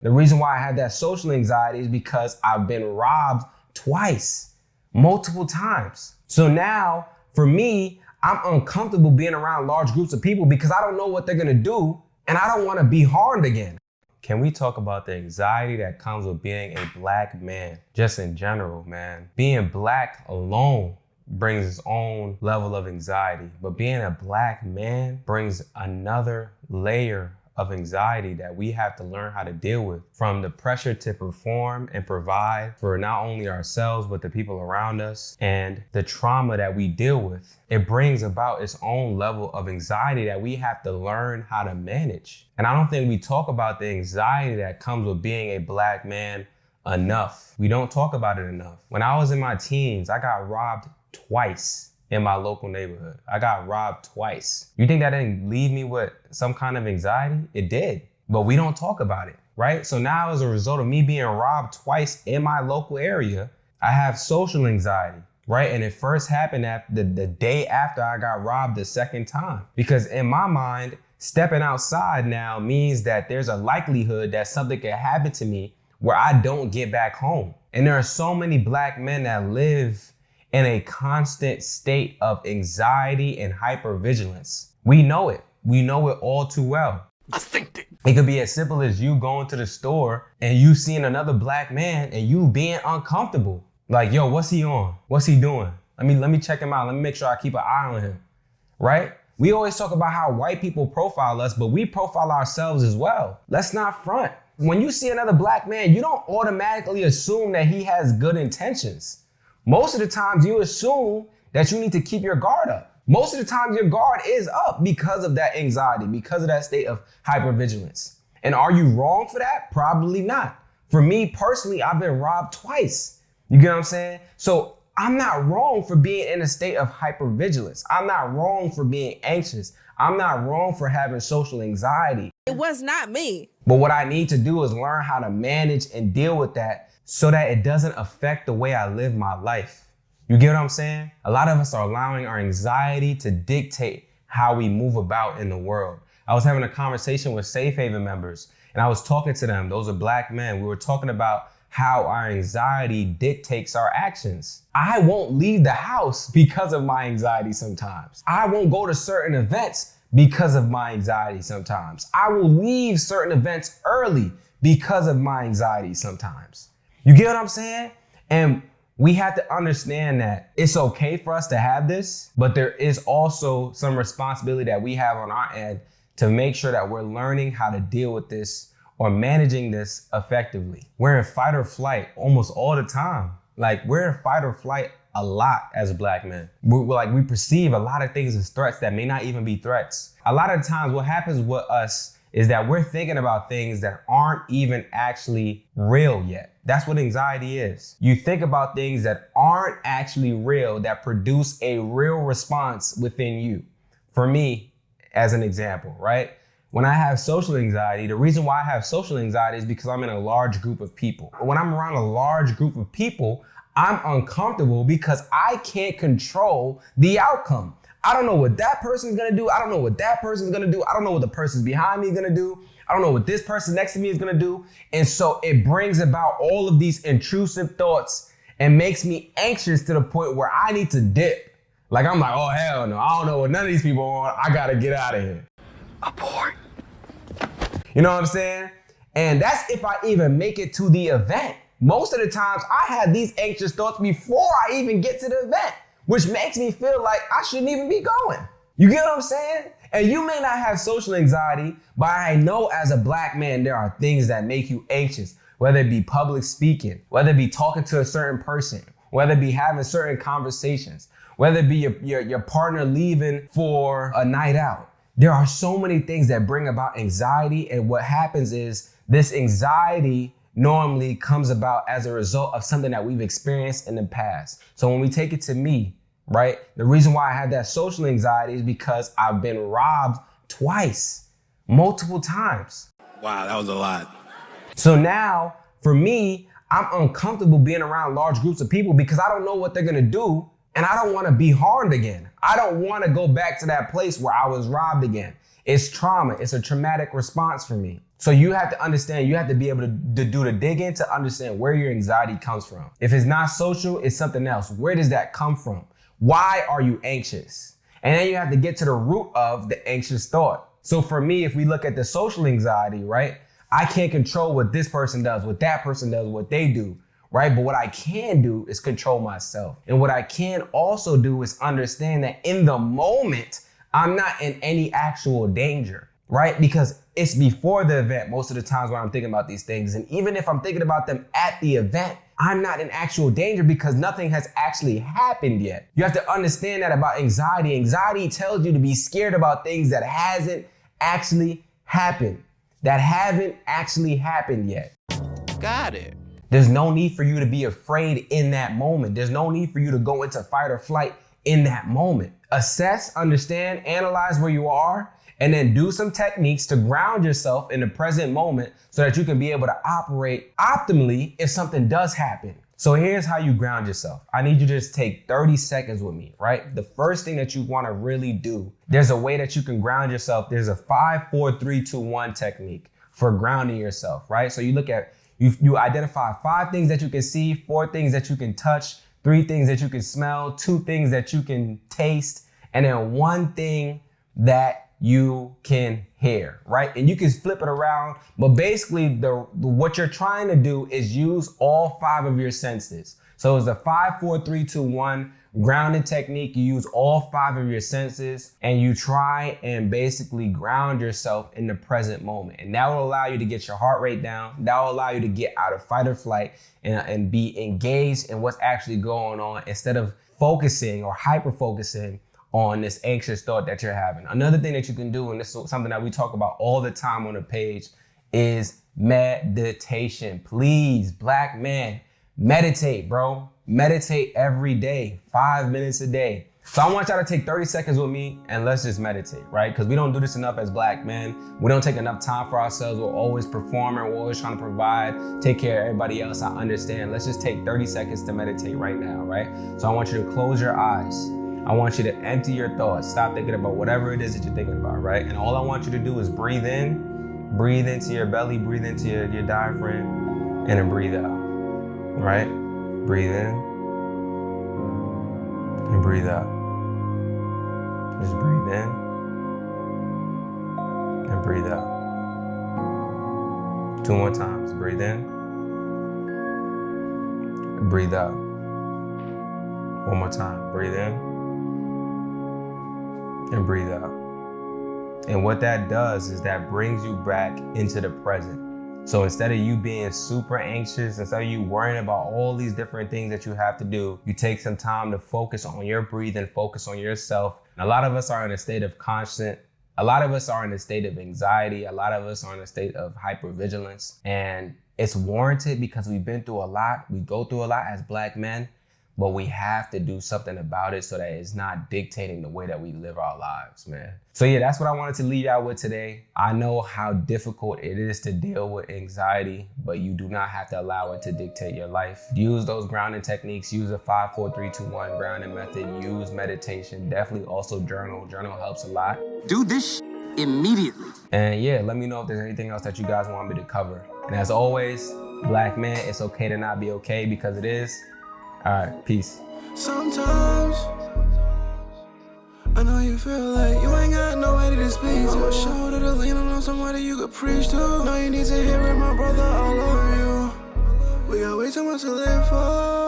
The reason why I had that social anxiety is because I've been robbed twice, multiple times. So now, for me, I'm uncomfortable being around large groups of people because I don't know what they're gonna do and I don't wanna be harmed again. Can we talk about the anxiety that comes with being a black man? Just in general, man. Being black alone brings its own level of anxiety, but being a black man brings another layer of anxiety that we have to learn how to deal with, from the pressure to perform and provide for not only ourselves, but the people around us, and the trauma that we deal with. It brings about its own level of anxiety that we have to learn how to manage. And I don't think we talk about the anxiety that comes with being a black man enough. We don't talk about it enough. When I was in my teens, I got robbed twice in my local neighborhood. I got robbed twice. You think that didn't leave me with some kind of anxiety? It did, but we don't talk about it, right? So now, as a result of me being robbed twice in my local area, I have social anxiety, right? And it first happened after the day after I got robbed the second time. Because in my mind, stepping outside now means that there's a likelihood that something could happen to me where I don't get back home. And there are so many black men that live in a constant state of anxiety and hypervigilance. We know it. We know it all too well. I think that it could be as simple as you going to the store and you seeing another black man and you being uncomfortable. Like, yo, what's he on? What's he doing? Let me check him out. Let me make sure I keep an eye on him, right? We always talk about how white people profile us, but we profile ourselves as well. Let's not front. When you see another black man, you don't automatically assume that he has good intentions. Most of the times you assume that you need to keep your guard up. Most of the time your guard is up because of that anxiety, because of that state of hypervigilance. And are you wrong for that? Probably not. For me personally, I've been robbed twice. You get what I'm saying? So I'm not wrong for being in a state of hypervigilance. I'm not wrong for being anxious. I'm not wrong for having social anxiety. It was not me. But what I need to do is learn how to manage and deal with that so that it doesn't affect the way I live my life. You get what I'm saying? A lot of us are allowing our anxiety to dictate how we move about in the world. I was having a conversation with Safe Haven members and I was talking to them. Those are black men. We were talking about how our anxiety dictates our actions. I won't leave the house because of my anxiety sometimes. I won't go to certain events because of my anxiety sometimes. I will leave certain events early because of my anxiety sometimes. You get what I'm saying? And we have to understand that it's okay for us to have this, but there is also some responsibility that we have on our end to make sure that we're learning how to deal with this or managing this effectively. We're in fight or flight almost all the time. Like, we're in fight or flight a lot as black men. We perceive a lot of things as threats that may not even be threats. A lot of times what happens with us is that we're thinking about things that aren't even actually real yet. That's what anxiety is. You think about things that aren't actually real, that produce a real response within you. For me, as an example, right? When I have social anxiety, the reason why I have social anxiety is because I'm in a large group of people. When I'm around a large group of people, I'm uncomfortable because I can't control the outcome. I don't know what that person's gonna do. I don't know what that person's gonna do. I don't know what the person behind me is gonna do. I don't know what this person next to me is gonna do. And so it brings about all of these intrusive thoughts and makes me anxious to the point where I need to dip. Like, I'm like, oh, hell no. I don't know what none of these people want. I gotta get out of here. abort. You know what I'm saying? And that's if I even make it to the event. Most of the times I have these anxious thoughts before I even get to the event, which makes me feel like I shouldn't even be going. You get what I'm saying? And you may not have social anxiety, but I know as a black man, there are things that make you anxious, whether it be public speaking, whether it be talking to a certain person, whether it be having certain conversations, whether it be your partner leaving for a night out. There are so many things that bring about anxiety. And what happens is this anxiety normally comes about as a result of something that we've experienced in the past. So when we take it to me, right? The reason why I have that social anxiety is because I've been robbed twice, multiple times. Wow, that was a lot. So now for me, I'm uncomfortable being around large groups of people because I don't know what they're gonna do and I don't wanna be harmed again. I don't wanna go back to that place where I was robbed again. It's trauma, it's a traumatic response for me. So you have to understand, you have to be able to do the digging to understand where your anxiety comes from. If it's not social, it's something else. Where does that come from? Why are you anxious? And then you have to get to the root of the anxious thought. So for me, if we look at the social anxiety, right? I can't control what this person does, what that person does, what they do, right? But what I can do is control myself. And what I can also do is understand that in the moment, I'm not in any actual danger, right? Because it's before the event most of the times when I'm thinking about these things. And even if I'm thinking about them at the event, I'm not in actual danger because nothing has actually happened yet. You have to understand that about anxiety. Anxiety tells you to be scared about things that hasn't actually happened, that haven't actually happened yet. Got it. There's no need for you to be afraid in that moment. There's no need for you to go into fight or flight in that moment. Assess, understand, analyze where you are, and then do some techniques to ground yourself in the present moment so that you can be able to operate optimally if something does happen. So here's how you ground yourself. I need you to just take 30 seconds with me, right? The first thing that you want to really do, there's a way that you can ground yourself. There's a 5, 4, 3, 2, 1 technique for grounding yourself, right? So you look at, you identify 5 things that you can see, 4 things that you can touch, 3 things that you can smell, 2 things that you can taste, and then 1 thing that you can hear, right? And you can flip it around, but basically what you're trying to do is use all 5 of your senses. So it's a 5, 4, 3, 2, 1 grounding technique. You use all 5 of your senses and you try and basically ground yourself in the present moment. And that will allow you to get your heart rate down. That will allow you to get out of fight or flight and be engaged in what's actually going on instead of focusing or hyper focusing on this anxious thought that you're having. Another thing that you can do, and this is something that we talk about all the time on the page, is meditation. Please, black man, meditate, bro. Meditate every day, 5 minutes a day. So I want y'all to take 30 seconds with me and let's just meditate, right? Because we don't do this enough as black men. We don't take enough time for ourselves. We're always performing. We're always trying to provide, take care of everybody else. I understand. Let's just take 30 seconds to meditate right now, right? So I want you to close your eyes. I want you to empty your thoughts. Stop thinking about whatever it is that you're thinking about, right? And all I want you to do is breathe in, breathe into your belly, breathe into your diaphragm, and then breathe out, right? Breathe in and breathe out. Just breathe in and breathe out. 2 more times. Breathe in, breathe out. 1 more time. Breathe in and breathe out. And what that does is that brings you back into the present. So instead of you being super anxious, instead of you worrying about all these different things that you have to do, you take some time to focus on your breathing, focus on yourself. And a lot of us are in a state of a lot of us are in a state of anxiety. A lot of us are in a state of hypervigilance. And it's warranted because we've been through a lot. We go through a lot as black men. But we have to do something about it so that it's not dictating the way that we live our lives, man. So yeah, that's what I wanted to leave y'all with today. I know how difficult it is to deal with anxiety, but you do not have to allow it to dictate your life. Use those grounding techniques. Use a 5, 4, 3, 2, 1 grounding method. Use meditation. Definitely also journal. Journal helps a lot. Do this immediately. And yeah, let me know if there's anything else that you guys want me to cover. And as always, black man, it's okay to not be okay because it is. All right, peace. Sometimes I know you feel like you ain't got nobody to speak to. A shoulder to lean on somebody you could preach to. No, you need to hear it, my brother, I love you. We got way too much to live for.